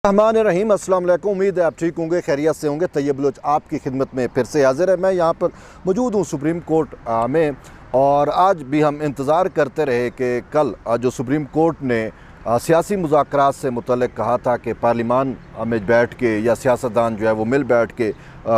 बिस्मिल्लाहिर्रहमानिर्रहीम। अस्सलाम वालेकुम। उम्मीद है आप ठीक होंगे, खैरियत से होंगे। तैयब बलोच आपकी खिदमत में फिर से हाजिर है। मैं यहाँ पर मौजूद हूँ सुप्रीम कोर्ट में, और आज भी हम इंतज़ार करते रहे कि कल जो सुप्रीम कोर्ट ने सियासी मुज़ाकरात से मुतल्लिक़ कहा था कि पार्लिमान में बैठ के या सियासतदान जो है वो मिल बैठ के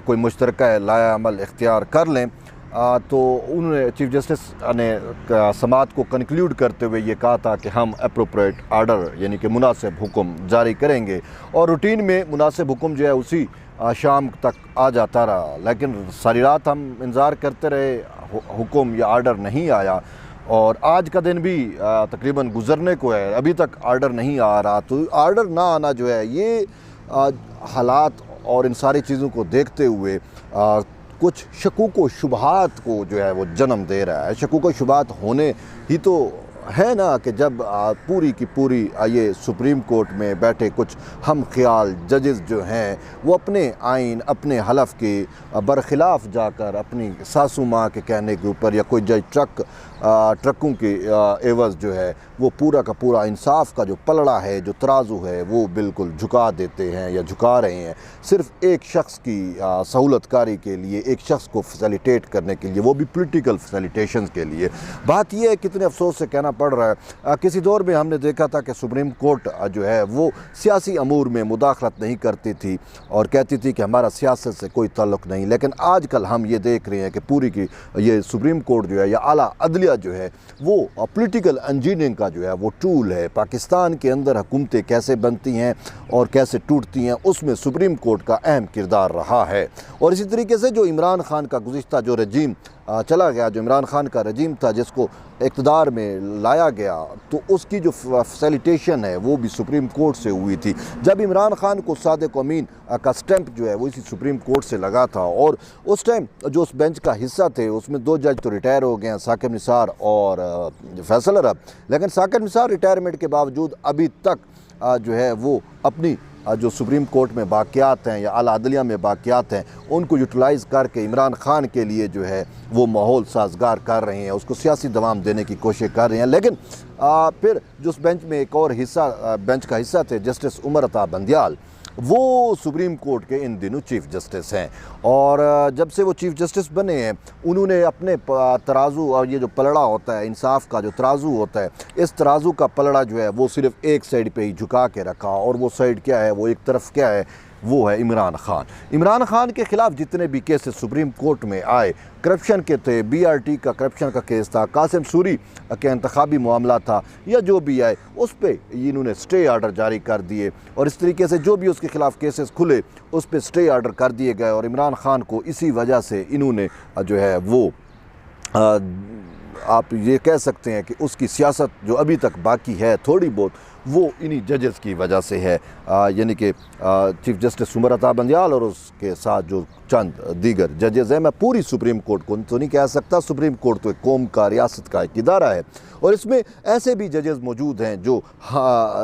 कोई मुश्तरका लाया अमल इख्तियार कर लें, तो उन्होंने चीफ जस्टिस ने समाअत को कंक्लूड करते हुए ये कहा था कि हम अप्रोप्रिएट आर्डर यानी कि मुनासिब हुक्म जारी करेंगे। और रूटीन में मुनासिब हुक्म जो है उसी शाम तक आ जाता रहा, लेकिन सारी रात हम इंतज़ार करते रहे, हुक्म या आर्डर नहीं आया। और आज का दिन भी तकरीबन गुजरने को है, अभी तक आर्डर नहीं आ रहा। तो आर्डर ना आना जो है ये हालात और इन सारी चीज़ों को देखते हुए कुछ शकूक व शुबहात को जो है वो जन्म दे रहा है। शकूक व शुबहात होने ही तो है ना कि जब पूरी की पूरी ये सुप्रीम कोर्ट में बैठे कुछ हम ख्याल जजेस जो हैं वो अपने आइन अपने हलफ के बरखिलाफ़ जाकर अपनी सासू माँ के कहने के ऊपर, या कोई जज ट्रकों के एवज़ जो है वो पूरा का पूरा इंसाफ का जो पलड़ा है, जो तराजू है, वो बिल्कुल झुका देते हैं या झुका रहे हैं सिर्फ़ एक शख्स की सहूलतकारी के लिए, एक शख्स को फैसिलिटेट करने के लिए, वो भी पॉलिटिकल फैसिलिटेशन के लिए। बात यह है, कितने अफसोस से कहना पड़ रहा है, किसी दौर में हमने देखा था कि सुप्रीम कोर्ट जो है वो सियासी अमूर में मुदाखलत नहीं करती थी और कहती थी कि हमारा सियासत से कोई ताल्लुक़ नहीं। लेकिन आजकल हम ये देख रहे हैं कि पूरी की ये सुप्रीम कोर्ट जो है या आला अदलिया जो है वो पॉलिटिकल इंजीनियरिंग का जो है वो टूल है। पाकिस्तान के अंदर हुकूमतें कैसे बनती हैं और कैसे टूटती हैं, उसमें सुप्रीम कोर्ट का अहम किरदार रहा है। और इसी तरीके से जो इमरान खान का गुज़िश्ता जो रजीम चला गया, जो इमरान खान का रजीम था जिसको इक़्तिदार में लाया गया, तो उसकी जो फैसिलिटेशन है वो भी सुप्रीम कोर्ट से हुई थी। जब इमरान खान को सादिक अमीन का स्टैंप जो है वो इसी सुप्रीम कोर्ट से लगा था, और उस टाइम जो उस बेंच का हिस्सा थे उसमें दो जज तो रिटायर हो गए हैं, साकिब निसार और फैसल अरब। लेकिन साकिब निसार रिटायरमेंट के बावजूद अभी तक जो है वो अपनी जो सुप्रीम कोर्ट में बाक़ियात हैं या आला अदलिया में बाक़ियात हैं उनको यूटिलाइज़ करके इमरान खान के लिए जो है वो माहौल साजगार कर रहे हैं, उसको सियासी दवाम देने की कोशिश कर रहे हैं। लेकिन फिर जो उस बेंच में एक और बेंच का हिस्सा थे जस्टिस उमर अता बंदियाल, वो सुप्रीम कोर्ट के इन दिनों चीफ़ जस्टिस हैं। और जब से वो चीफ़ जस्टिस बने हैं उन्होंने अपने तराजू और ये जो पलड़ा होता है, इंसाफ का जो तराजू होता है, इस तराजू का पलड़ा जो है वो सिर्फ़ एक साइड पे ही झुका के रखा। और वो साइड क्या है, वो एक तरफ क्या है, वो है इमरान खान। इमरान खान के ख़िलाफ़ जितने भी केसेस सुप्रीम कोर्ट में आए, करप्शन के थे, BRT का करप्शन का केस था, कासिम सूरी के इंतखाबी मामला था, या जो भी आए उस पर इन्होंने स्टे आर्डर जारी कर दिए। और इस तरीके से जो भी उसके ख़िलाफ़ केसेस खुले उस पर स्टे आर्डर कर दिए गए। और इमरान खान को इसी वजह से इन्होंने जो है वो आप ये कह सकते हैं कि उसकी सियासत जो अभी तक बाकी है थोड़ी बहुत, वो इन्हीं जजेस की वजह से है, यानी कि चीफ़ जस्टिस उमर अता बंदियाल और उसके साथ जो चंद दीगर जजेस हैं। मैं पूरी सुप्रीम कोर्ट को तो नहीं कह सकता, सुप्रीम कोर्ट तो एक कौम का, रियासत का एक इदारा है, और इसमें ऐसे भी जजेस मौजूद हैं जो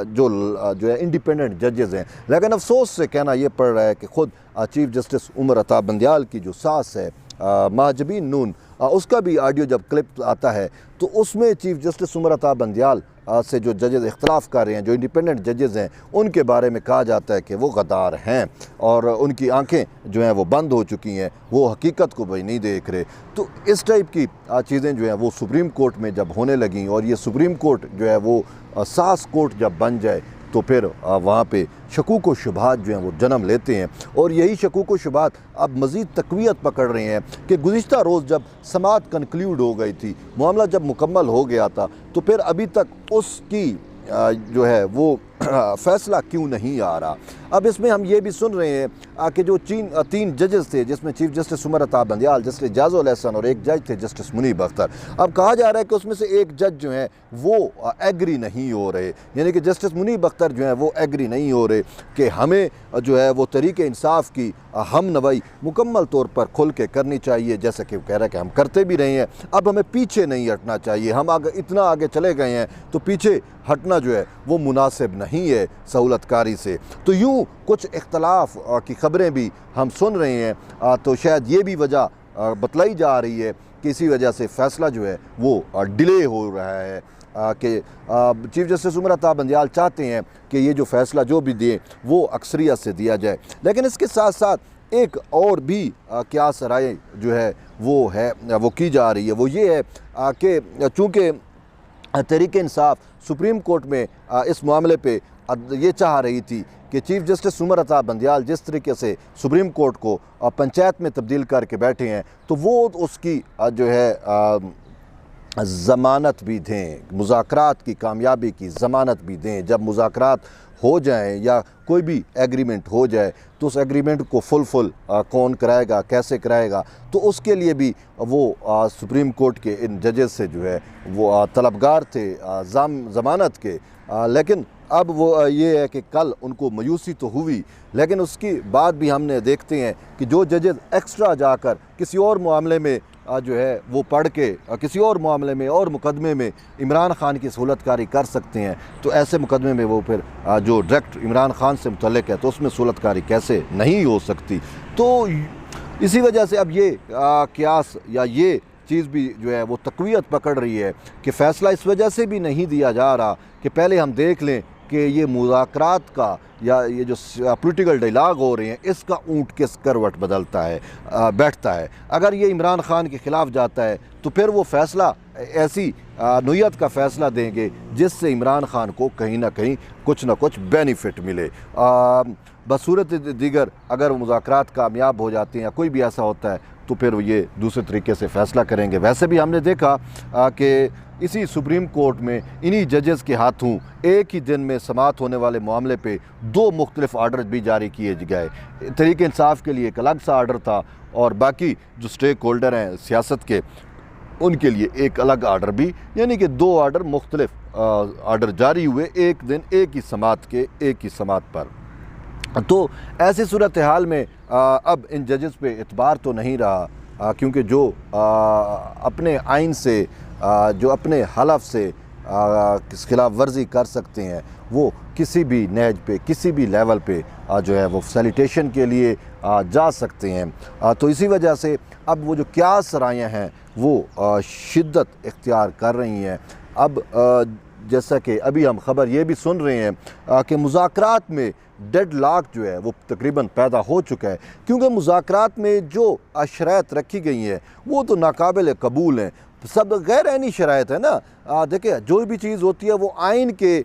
जो है इंडिपेंडेंट जजेस हैं। लेकिन अफसोस से कहना ये पड़ रहा है कि ख़ुद चीफ़ जस्टिस उमर अता बंदियाल की जो सास है महाजबीन नून, उसका भी ऑडियो जब क्लिप आता है तो उसमें चीफ़ जस्टिस उमर अता बंदियाल से जो जजेस इख्तलाफ कर रहे हैं, जो इंडिपेंडेंट जजेस हैं, उनके बारे में कहा जाता है कि वो गद्दार हैं और उनकी आंखें जो हैं वो बंद हो चुकी हैं, वो हकीकत को भाई नहीं देख रहे। तो इस टाइप की चीज़ें जो हैं वो सुप्रीम कोर्ट में जब होने लगीं, और ये सुप्रीम कोर्ट जो है वो सास कोर्ट जब बन जाए तो फिर वहाँ पे शकूक व शुबहात जो हैं वो जन्म लेते हैं। और यही शकूक व शुबहात अब मज़ीद तक़वियत पकड़ रहे हैं कि गुज़िश्ता रोज़ जब समाअत कंक्लूड हो गई थी, मामला जब मुकम्मल हो गया था, तो फिर अभी तक उसकी जो है वो फ़ैसला क्यों नहीं आ रहा। अब इसमें हम ये भी सुन रहे हैं कि जो तीन जजेस थे, जिसमें chief justice Umar Ata Bandial, justice जाज़ुल Ehsan और एक जज थे जस्टिस मुनीब अख्तर। अब कहा जा रहा है कि उसमें से एक जज जो है वो एग्री नहीं हो रहे, यानी कि जस्टिस मुनीब अख्तर जो है वो एग्री नहीं हो रहे कि हमें जो है वो तरीक़े इंसाफ की हम नवाई मुकम्मल तौर पर खुल के करनी चाहिए, जैसा कि वो कह रहा है कि हम करते भी रहे हैं। अब हमें पीछे नहीं हटना चाहिए, हम इतना आगे चले गए हैं तो पीछे हटना जो है वो मुनासिब नहीं है सहूलतकारी से। तो यूँ कुछ इख्तलाफ की ख़बरें भी हम सुन रहे हैं, तो शायद ये भी वजह बतलाई जा रही है कि इसी वजह से फ़ैसला जो है वो डिले हो रहा है। कि चीफ जस्टिस उमर अता बंदियाल चाहते हैं कि ये जो फ़ैसला जो भी दें वो अक्सरियत से दिया जाए, लेकिन इसके साथ साथ एक और भी क़यास राय जो है वो की जा रही है। वो ये है कि चूँकि तहरीक इंसाफ सुप्रीम कोर्ट में इस मामले पे ये चाह रही थी कि चीफ जस्टिस उमर अता बंदियाल जिस तरीके से सुप्रीम कोर्ट को पंचायत में तब्दील करके बैठे हैं, तो वो उसकी जो है ज़मानत भी दें, मुज़ाकरात की कामयाबी की ज़मानत भी दें। जब मुज़ाकरात हो जाएं या कोई भी एग्रीमेंट हो जाए तो उस एग्रीमेंट को फुल कौन कराएगा, कैसे कराएगा, तो उसके लिए भी वो सुप्रीम कोर्ट के इन जजेस से जो है वो तलबगार थे ज़मानत के। लेकिन अब वो ये है कि कल उनको मायूसी तो हुई, लेकिन उसके बाद भी हमने देखते हैं कि जो जजेस एक्स्ट्रा जाकर किसी और मामले में जो है वो पढ़ के किसी और मामले में और मुकदमे में इमरान ख़ान की सहूलतकारी कर सकते हैं, तो ऐसे मुकदमे में वो फिर जो डायरेक्ट इमरान ख़ान से मुतल्लिक़ है तो उसमें सहूलतकारी कैसे नहीं हो सकती। तो इसी वजह से अब ये क़यास या ये चीज़ भी जो है वो तक़वियत पकड़ रही है कि फ़ैसला इस वजह से भी नहीं दिया जा रहा कि पहले हम देख लें कि ये मुज़ाकरात का या ये जो पॉलिटिकल डायलॉग हो रहे हैं इसका ऊँट किस करवट बदलता है बैठता है। अगर ये इमरान ख़ान के ख़िलाफ़ जाता है तो फिर वो फ़ैसला ऐसी नोयत का फ़ैसला देंगे जिससे इमरान ख़ान को कहीं ना कहीं कुछ ना कुछ बेनिफिट मिले। बसूरत दीगर अगर मुज़ाकरात कामयाब हो जाते हैं या कोई भी ऐसा होता है तो फिर ये दूसरे तरीके से फ़ैसला करेंगे। वैसे भी हमने देखा कि इसी सुप्रीम कोर्ट में इन्हीं जजेस के हाथों एक ही दिन में समाअत होने वाले मामले पे 2 मुख्तलिफ आर्डर भी जारी किए गए। तहरीक इंसाफ के लिए एक अलग सा आर्डर था और बाकी जो स्टेक होल्डर हैं सियासत के उनके लिए एक अलग आर्डर भी, यानी कि 2 आर्डर मुख्तलिफ आर्डर जारी हुए एक दिन एक ही समाअत पर। तो ऐसी सूरत हाल में अब इन जजेस पे एतबार तो नहीं रहा, क्योंकि जो अपने आइन से जो अपने हलफ से खिलाफ वर्जी कर सकते हैं वो किसी भी नहज पे किसी भी लेवल पे जो है वो फैसिलिटेशन के लिए जा सकते हैं। तो इसी वजह से अब वो जो क़यास रायां हैं वो शिद्दत इख्तियार कर रही हैं। अब जैसा कि अभी हम ख़बर ये भी सुन रहे हैं कि मुज़ाकरात में डेडलॉक जो है वो तकरीबन पैदा हो चुका है, क्योंकि मुज़ाकरात में जो शराइत रखी गई हैं वो तो नाकाबिल कबूल हैं, सब गैर आइनी शराइत है ना। देखिए जो भी चीज़ होती है वो आइन के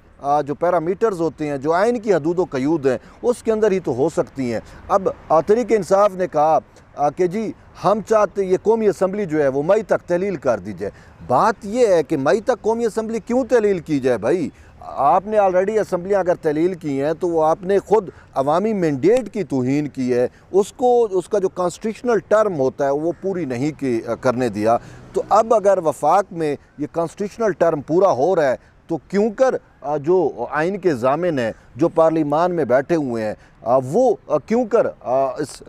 जो पैरामीटर्स होते हैं, जो आइन की हदूद व क़यूद हैं उसके अंदर ही तो हो सकती हैं। अब तहरीक इंसाफ ने कहा कि जी हम चाहते ये कौमी असम्बली जो है वो मई तक तहलील कर दी जाए। बात ये है कि मई तक कौमी असम्बली क्यों तहलील की जाए भाई? आपने ऑलरेडी असम्बलियाँ अगर तहलील की हैं तो वो आपने ख़ुद अवामी मैंडेट की तौहीन की है, उसका जो कॉन्स्टिट्यूशनल टर्म होता है वो पूरी नहीं करने दिया। तो अब अगर वफाक में ये कॉन्स्टिट्यूशनल टर्म पूरा हो रहा है तो क्यों कर जो आइन के ज़ामिन हैं जो पार्लिमान में बैठे हुए हैं वो क्यों कर इस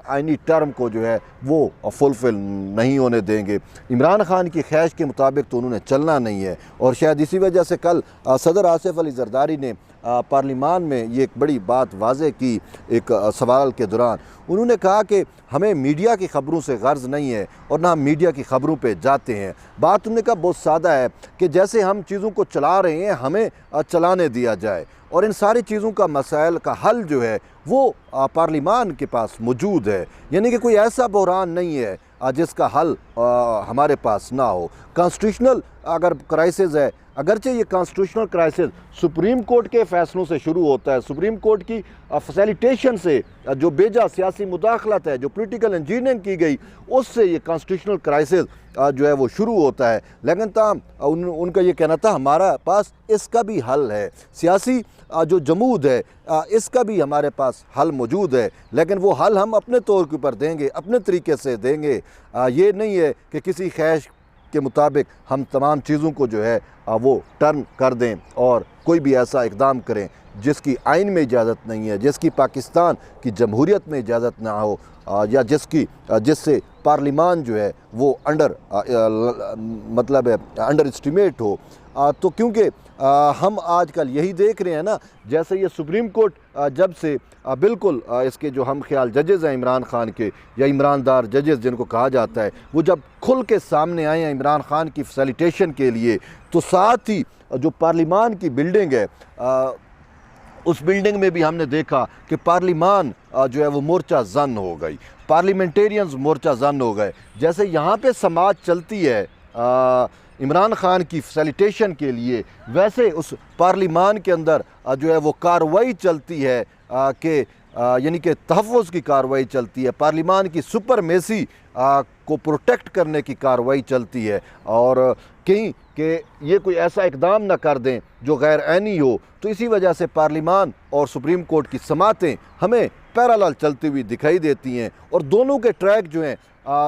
आइनी टर्म को जो है वो फुलफ़िल नहीं होने देंगे। इमरान ख़ान की ख्वाहिश के मुताबिक तो उन्होंने चलना नहीं है, और शायद इसी वजह से कल सदर आसिफ अली ज़रदारी ने पार्लिमान में ये एक बड़ी बात वाज़े की। एक सवाल के दौरान उन्होंने कहा कि हमें मीडिया की ख़बरों से गर्ज़ नहीं है और ना हम मीडिया की ख़बरों पे जाते हैं। बात उन्होंने कहा बहुत सादा है कि जैसे हम चीज़ों को चला रहे हैं हमें चलाने दिया जाए, और इन सारी चीज़ों का मसाइल का हल जो है वो पार्लिमान के पास मौजूद है। यानी कि कोई ऐसा बहरान नहीं है जिसका हल हमारे पास ना हो। कॉन्स्टिट्यूशनल अगर क्राइसिस है, अगरचे ये कॉन्स्टिट्यूशनल क्राइसिस सुप्रीम कोर्ट के फ़ैसलों से शुरू होता है, सुप्रीम कोर्ट की फैसिलिटेशन से जो बेजा सियासी मुदाखलत है, जो पॉलिटिकल इंजीनियरिंग की गई उससे ये कॉन्स्टिट्यूशनल क्राइसिस जो है वो शुरू होता है। लेकिन ताम उनका ये कहना था हमारा पास इसका भी हल है, सियासी जो जमूद है इसका भी हमारे पास हल मौजूद है, लेकिन वो हल हम अपने तौर के ऊपर देंगे, अपने तरीके से देंगे। ये नहीं है कि किसी ख्वाहिश के मुताबिक हम तमाम चीज़ों को जो है वो टर्न कर दें और कोई भी ऐसा इक़दाम करें जिसकी आइन में इजाज़त नहीं है, जिसकी पाकिस्तान की जमहूरियत में इजाज़त ना हो, या जिससे पार्लिमान जो है वो अंडर एस्टिमेट हो। तो क्योंकि हम आजकल यही देख रहे हैं ना, जैसे ये सुप्रीम कोर्ट जब से बिल्कुल इसके जो हम ख्याल जजेज़ हैं इमरान खान के या ईमानदार जजेज़ जिनको कहा जाता है, वो जब खुल के सामने आए हैं इमरान खान की फैसिलिटेशन के लिए, तो साथ ही जो पार्लिमान की बिल्डिंग है उस बिल्डिंग में भी हमने देखा कि पार्लिमान जो है वो मोर्चा जन हो गई, पार्लियामेंटेरियंस मोर्चा जन हो गए। जैसे यहाँ पे समाज चलती है इमरान खान की फैसिलिटेशन के लिए, वैसे उस पार्लिमान के अंदर जो है वो कार्रवाई चलती है कि यानी कि तहफ़्फ़ुज़ की कार्रवाई चलती है, पार्लिमान की सुपरमेसी को प्रोटेक्ट करने की कार्रवाई चलती है। और कहीं कि ये कोई ऐसा इकदाम ना कर दें जो गैर ऐनी हो, तो इसी वजह से पार्लिमान और सुप्रीम कोर्ट की समातें हमें पैरेलल चलती हुई दिखाई देती हैं। और दोनों के ट्रैक जो हैं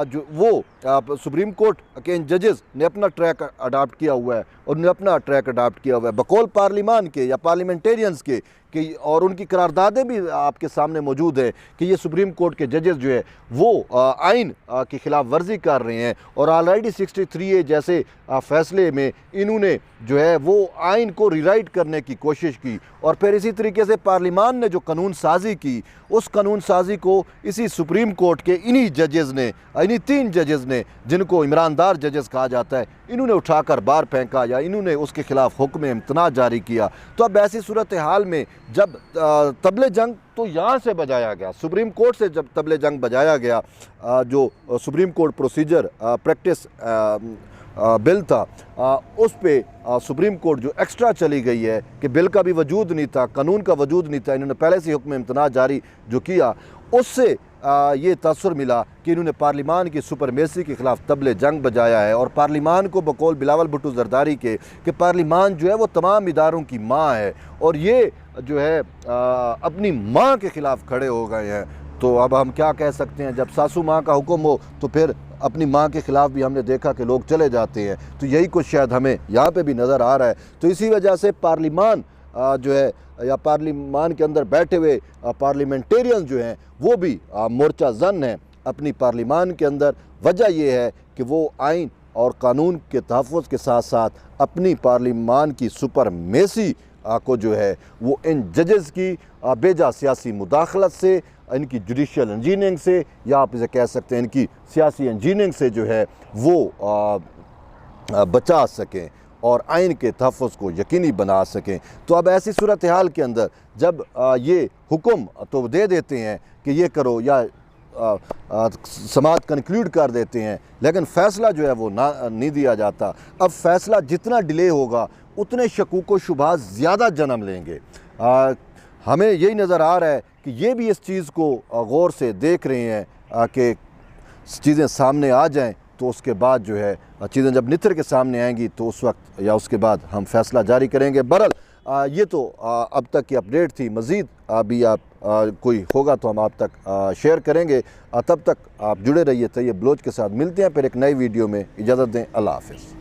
जो वो सुप्रीम कोर्ट के इन जजेस ने अपना ट्रैक अडाप्ट किया हुआ है और उन्हें अपना ट्रैक अडाप्ट किया हुआ है बकौल पार्लिमान के या पार्लियामेंटेरियंस के कि, और उनकी करारदादें भी आपके सामने मौजूद है कि ये सुप्रीम कोर्ट के जजेस जो है वो आइन की खिलाफ वर्जी कर रहे हैं। और ऑलरेडी 63A जैसे फैसले में इन्होंने जो है वो आइन को रीराइट करने की कोशिश की, और फिर इसी तरीके से पार्लिमान ने जो कानून साजी की, उस कानून साजी को इसी सुप्रीम कोर्ट के इन्हीं जजेस ने, इन्हीं 3 जजेस ने जिनको ईमानदार जजेस कहा जाता है, इन्होंने उठाकर बाहर फेंका या इन्होंने उसके खिलाफ हुक्म इम्तना जारी किया। तो अब ऐसी सूरत हाल में जब तबले जंग तो यहाँ से बजाया गया, सुप्रीम कोर्ट से जब तबले जंग बजाया गया, जो supreme court procedure practice bill था, उस पे सुप्रीम कोर्ट जो एक्स्ट्रा चली गई है कि बिल का भी वजूद नहीं था, कानून का वजूद नहीं था, इन्होंने पहले से हुक्म इम्तना जारी जो किया, उससे ये तासुर मिला कि इन्होंने पार्लिमान की सुपरमेसी के ख़िलाफ़ तबले जंग बजाया है। और पार्लिमान को बकौल बिलावल भुट्टो जरदारी के कि पार्लिमान जो है वो तमाम इदारों की माँ है और ये जो है अपनी माँ के ख़िलाफ़ खड़े हो गए हैं। तो अब हम क्या कह सकते हैं, जब सासू माँ का हुक्म हो तो फिर अपनी माँ के ख़िलाफ़ भी हमने देखा कि लोग चले जाते हैं। तो यही कुछ शायद हमें यहाँ पे भी नज़र आ रहा है। तो इसी वजह से पार्लिमान जो है या पार्लिमान के अंदर बैठे हुए पार्लियामेंटेरियन जो हैं वो भी मोर्चा जन हैं अपनी पार्लिमान के अंदर। वजह ये है कि वो आइन और कानून के तहफ़्फ़ुज़ के साथ साथ अपनी पार्लिमान की सुपरमेसी को जो है वो इन जजेस की बेजा सियासी मुदाखलत से, इनकी जुडिशल इंजीनियरिंग से, या आप इसे कह सकते हैं इनकी सियासी इंजीनियरिंग से जो है वो बचा सकें और आइन के तहफ़्फ़ुज़ को यकीनी बना सकें। तो अब ऐसी सूरत हाल के अंदर जब ये हुक्म तो दे देते हैं कि ये करो या समात कंक्लूड कर देते हैं, लेकिन फ़ैसला जो है वो नहीं दिया जाता। अब फ़ैसला जितना डिले होगा उतने शकूक व शुबहात ज़्यादा जन्म लेंगे। हमें यही नज़र आ रहा है कि ये भी इस चीज़ को गौर से देख रहे हैं कि चीज़ें सामने आ जाएं, तो उसके बाद जो है चीज़ें जब नितर के सामने आएंगी तो उस वक्त या उसके बाद हम फैसला जारी करेंगे। बहरहाल ये तो अब तक की अपडेट थी, मज़ीद अभी आप कोई होगा तो हम आप तक शेयर करेंगे। तब तक आप जुड़े रहिए तैयब बलोच के साथ। मिलते हैं फिर एक नई वीडियो में, इजाज़त दें, अल्लाह हाफ़िज़।